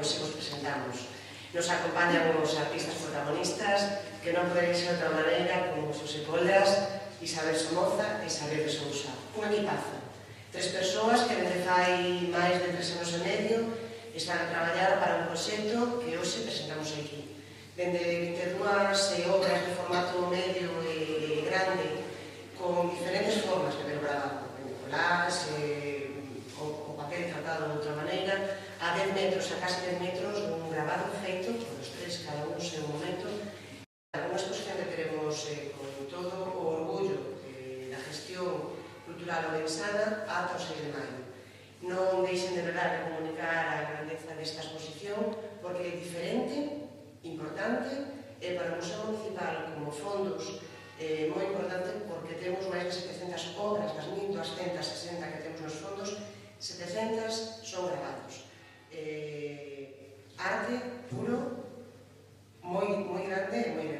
Nos presentamos. Nos acompañan os artistas protagonistas que non poden ser de outra maneira como Xosé Poldas, Isabel Somoza e Xavier de Sousa. Un equipazo. 3 persoas que desde fai máis de 3 anos e medio están a traballar para un proxecto que hoxe presentamos aquí. Dende 22 obras de formato medio e grande con diferentes formas de ver o grabado, en collage, o papel tratado de outra maneira, a 10 metros, a casi 10 metros, un grabado feito por os 3, cada un no seu momento. Unha exposición que teremos con todo o orgullo da gestión cultural ourensana ata o 6 de maio. Non deixen de verdade de comunicar a grandeza desta exposición porque é diferente, importante, e para o Museo Municipal como fondos moi importante porque temos máis de 700 obras das 1260 que temos nos fondos, 700 son grabados. Arte puro, moi grande e moi grande.